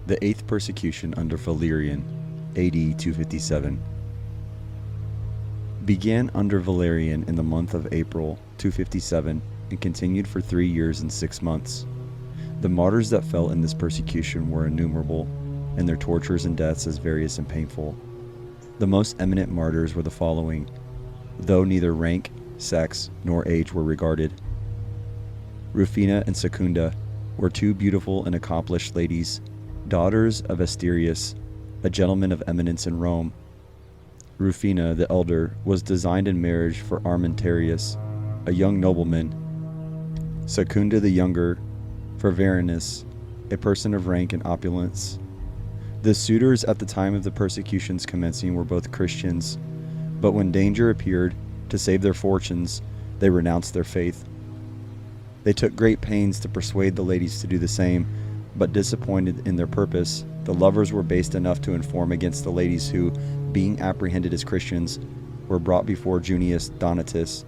The eighth persecution under Valerian, AD 257. Began under Valerian in the month of April 257 and continued for 3 years and 6 months. The martyrs that fell in this persecution were innumerable, and their tortures and deaths as various and painful. The most eminent martyrs were the following, though neither rank, sex, nor age were regarded. Rufina and Secunda were 2 beautiful and accomplished ladies, daughters of Asterius, a gentleman of eminence in Rome. Rufina, the elder, was designed in marriage for Armentarius, a young nobleman. Secunda, the younger, for Varinus, a person of rank and opulence. The suitors at the time of the persecution's commencing were both Christians, but when danger appeared to save their fortunes, they renounced their faith. They took great pains to persuade the ladies to do the same, but disappointed in their purpose, the lovers were base enough to inform against the ladies who, being apprehended as Christians, were brought before Junius Donatus,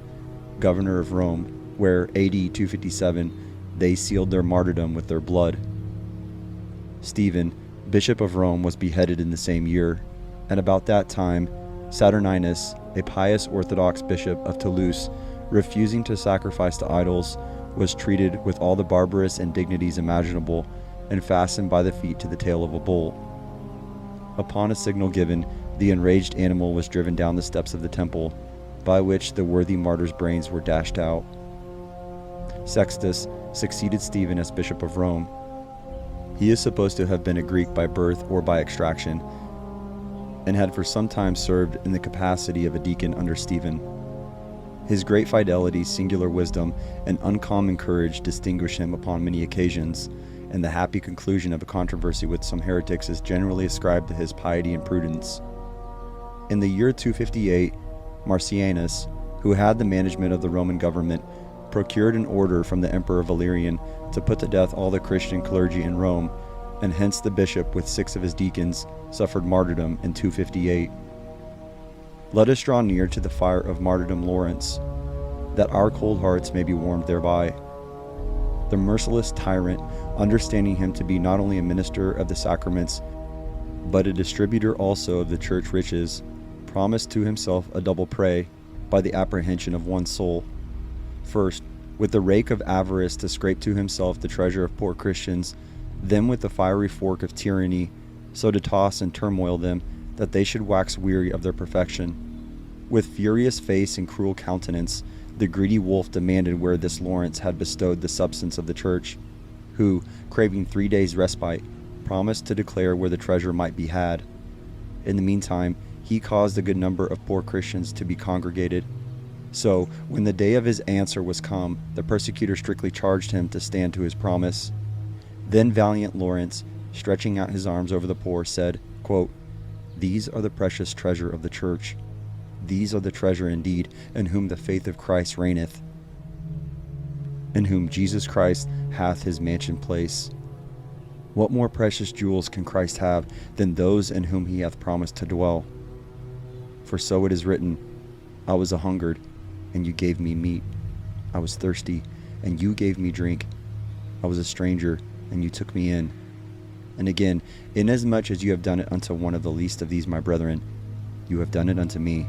governor of Rome, where, AD 257, they sealed their martyrdom with their blood. Stephen, bishop of Rome, was beheaded in the same year, and about that time, Saturninus, a pious Orthodox bishop of Toulouse, refusing to sacrifice to idols, was treated with all the barbarous indignities imaginable and fastened by the feet to the tail of a bull. Upon a signal given, the enraged animal was driven down the steps of the temple, by which the worthy martyr's brains were dashed out. Sextus succeeded Stephen as Bishop of Rome. He is supposed to have been a Greek by birth or by extraction, and had for some time served in the capacity of a deacon under Stephen. His great fidelity, singular wisdom, and uncommon courage distinguish him upon many occasions, and the happy conclusion of a controversy with some heretics is generally ascribed to his piety and prudence. In the year 258, Marcianus, who had the management of the Roman government, procured an order from the Emperor Valerian to put to death all the Christian clergy in Rome, and hence the bishop with 6 of his deacons suffered martyrdom in 258. Let us draw near to the fire of martyrdom, Lawrence, that our cold hearts may be warmed thereby. The merciless tyrant, understanding him to be not only a minister of the sacraments, but a distributor also of the church riches, promised to himself a double prey by the apprehension of one soul. First, with the rake of avarice to scrape to himself the treasure of poor Christians, then with the fiery fork of tyranny, so to toss and turmoil them that they should wax weary of their perfection. With furious face and cruel countenance, the greedy wolf demanded where this Lawrence had bestowed the substance of the church, who, craving 3 days' respite, promised to declare where the treasure might be had. In the meantime, he caused a good number of poor Christians to be congregated. So, when the day of his answer was come, the persecutor strictly charged him to stand to his promise. Then valiant Lawrence, stretching out his arms over the poor, said, quote, "These are the precious treasure of the church. These are the treasure indeed, in whom the faith of Christ reigneth, in whom Jesus Christ hath his mansion place. What more precious jewels can Christ have than those in whom he hath promised to dwell? For so it is written, I was a-hungered, and you gave me meat. I was thirsty, and you gave me drink. I was a stranger, and you took me in. And again, inasmuch as you have done it unto one of the least of these my brethren, you have done it unto me.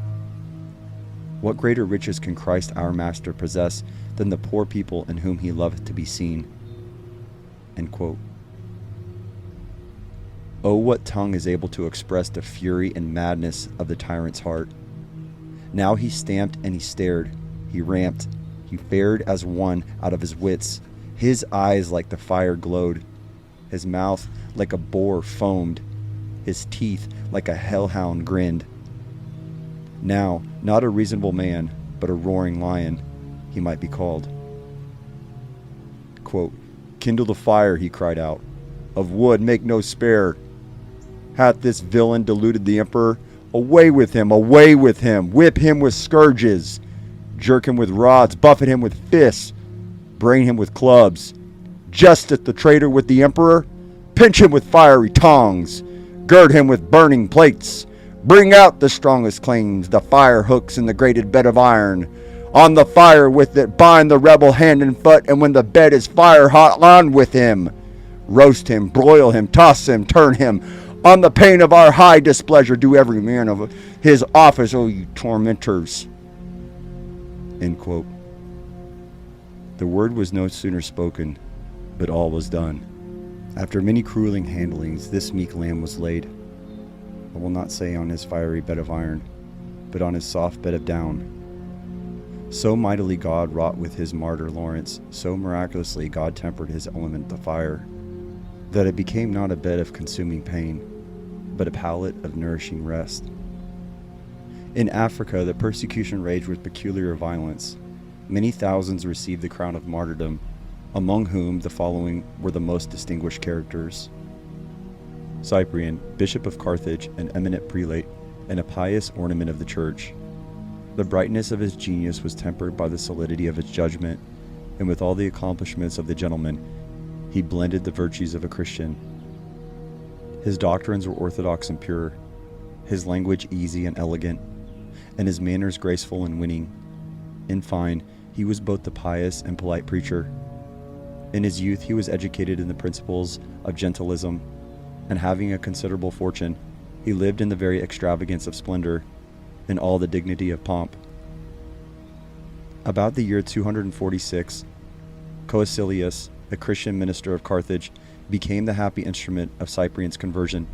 What greater riches can Christ our Master possess than the poor people in whom he loveth to be seen?" End quote. Oh, what tongue is able to express the fury and madness of the tyrant's heart? Now he stamped and he stared, he ramped, he fared as one out of his wits. His eyes like the fire glowed, his mouth like a boar foamed, his teeth like a hellhound grinned. Now, not a reasonable man, but a roaring lion, he might be called. Quote, "Kindle the fire," he cried out. "Of wood make no spare. Hath this villain deluded the emperor? Away with him, away with him! Whip him with scourges, jerk him with rods, buffet him with fists, brain him with clubs. Jesteth the traitor with the emperor? Pinch him with fiery tongs, gird him with burning plates. Bring out the strongest claims, the fire hooks in the grated bed of iron. On the fire with it bind the rebel hand and foot, and when the bed is fire hot, on with him. roast him, broil him, toss him, turn him. On the pain of our high displeasure, do every man of his office, O you tormentors. End quote. The word was no sooner spoken, but all was done. After many crueling handlings, this meek lamb was laid, I will not say on his fiery bed of iron, but on his soft bed of down. So mightily God wrought with his martyr Lawrence, so miraculously God tempered his element the fire, that it became not a bed of consuming pain, but a pallet of nourishing rest. In Africa, the persecution raged with peculiar violence. Many thousands received the crown of martyrdom, among whom the following were the most distinguished characters. Cyprian, Bishop of Carthage, an eminent prelate, and a pious ornament of the church. The brightness of his genius was tempered by the solidity of his judgment, and with all the accomplishments of the gentleman, he blended the virtues of a Christian. His doctrines were orthodox and pure, his language easy and elegant, and his manners graceful and winning. In fine, he was both the pious and polite preacher. In his youth he was educated in the principles of gentilism, and having a considerable fortune, he lived in the very extravagance of splendor, in all the dignity of pomp. About the year 246, KIII, a Christian minister of Carthage, became the happy instrument of Cyprian's conversion,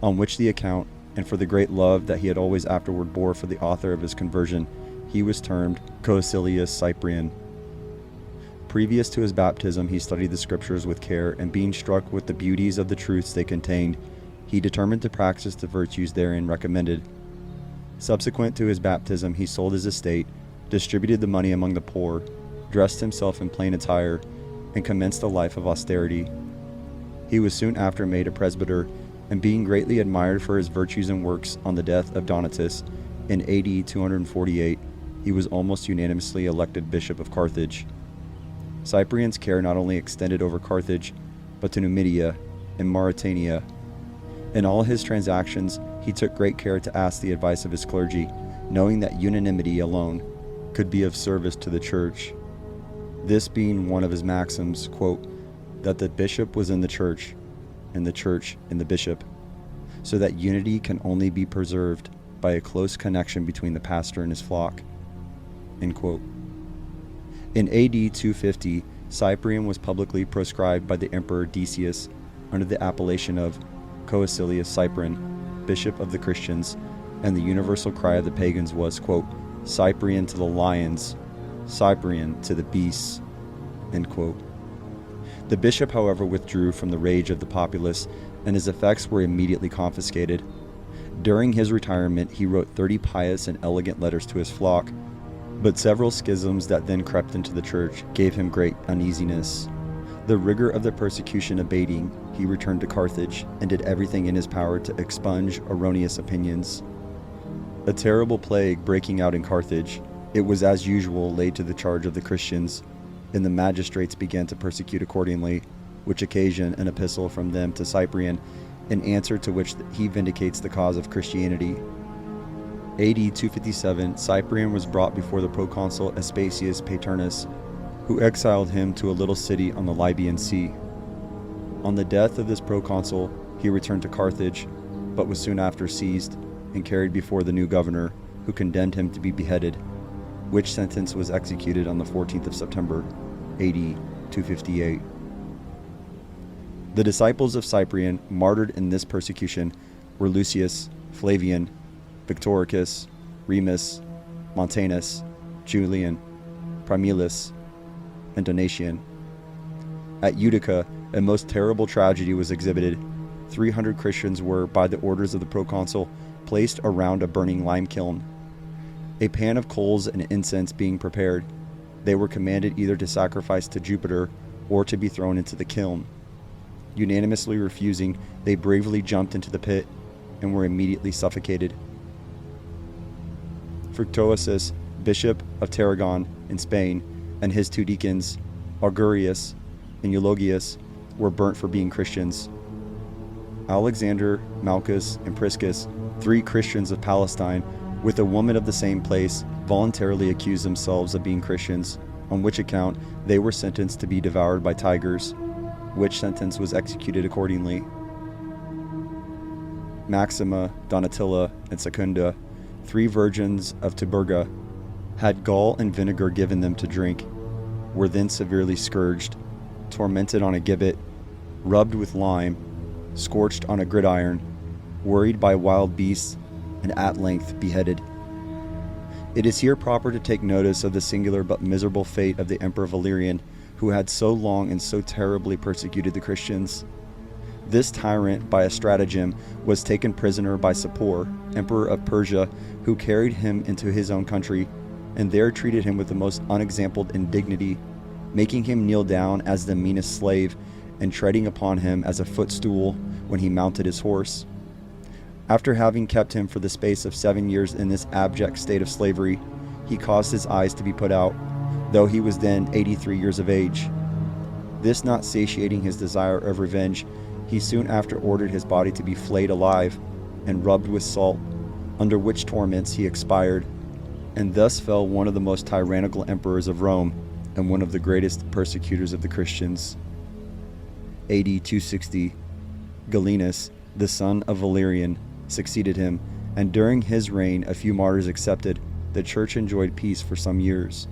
on which the account, and for the great love that he had always afterward bore for the author of his conversion, he was termed KIII Cyprian. Previous to his baptism, he studied the scriptures with care, and being struck with the beauties of the truths they contained, he determined to practice the virtues therein recommended. Subsequent to his baptism, he sold his estate, distributed the money among the poor, dressed himself in plain attire, and commenced a life of austerity. He was soon after made a presbyter, and being greatly admired for his virtues and works on the death of Donatus in AD 248, he was almost unanimously elected Bishop of Carthage. Cyprian's care not only extended over Carthage, but to Numidia and Mauritania. In all his transactions, he took great care to ask the advice of his clergy, knowing that unanimity alone could be of service to the church. This being one of his maxims, quote, that the bishop was in the church, and the church in the bishop, so that unity can only be preserved by a close connection between the pastor and his flock. End quote. In AD 250, Cyprian was publicly proscribed by the Emperor Decius under the appellation of KIII Cyprian, Bishop of the Christians, and the universal cry of the pagans was, quote, Cyprian to the lions, Cyprian to the beasts, end quote. The bishop, however, withdrew from the rage of the populace, and his effects were immediately confiscated. During his retirement, he wrote 30 pious and elegant letters to his flock, but several schisms that then crept into the church gave him great uneasiness. The rigor of the persecution abating, he returned to Carthage and did everything in his power to expunge erroneous opinions. A terrible plague breaking out in Carthage, it was as usual laid to the charge of the Christians, and the magistrates began to persecute accordingly, which occasioned an epistle from them to Cyprian, in answer to which he vindicates the cause of Christianity. AD 257, Cyprian was brought before the proconsul Aspasius Paternus, who exiled him to a little city on the Libyan Sea. On the death of this proconsul, he returned to Carthage, but was soon after seized and carried before the new governor, who condemned him to be beheaded, which sentence was executed on the 14th of September, AD 258. The disciples of Cyprian martyred in this persecution were Lucius, Flavian, Victoricus, Remus, Montanus, Julian, Primulus, and Donatian. At Utica, a most terrible tragedy was exhibited. 300 Christians were, by the orders of the proconsul, placed around a burning lime kiln. A pan of coals and incense being prepared, they were commanded either to sacrifice to Jupiter or to be thrown into the kiln. Unanimously refusing, they bravely jumped into the pit and were immediately suffocated. Fructuosus, Bishop of Tarragon in Spain, and his 2 deacons, Augurius and Eulogius, were burnt for being Christians. Alexander, Malchus, and Priscus, 3 Christians of Palestine, with a woman of the same place, voluntarily accused themselves of being Christians, on which account they were sentenced to be devoured by tigers. which sentence was executed accordingly. Maxima, Donatilla, and Secunda, 3 virgins of Tiburga, had gall and vinegar given them to drink, were then severely scourged, tormented on a gibbet, rubbed with lime, scorched on a gridiron, worried by wild beasts, and at length beheaded. It is here proper to take notice of the singular but miserable fate of the Emperor Valerian, who had so long and so terribly persecuted the Christians. This tyrant, by a stratagem, was taken prisoner by Sapor, Emperor of Persia, who carried him into his own country, and there treated him with the most unexampled indignity, making him kneel down as the meanest slave, and treading upon him as a footstool when he mounted his horse. After having kept him for the space of 7 years in this abject state of slavery, he caused his eyes to be put out, though he was then 83 years of age. This not satiating his desire of revenge, he soon after ordered his body to be flayed alive and rubbed with salt, under which torments he expired, and thus fell one of the most tyrannical emperors of Rome and one of the greatest persecutors of the Christians. AD 260, Galenus, the son of Valerian, succeeded him, and during his reign, a few martyrs accepted, the church enjoyed peace for some years.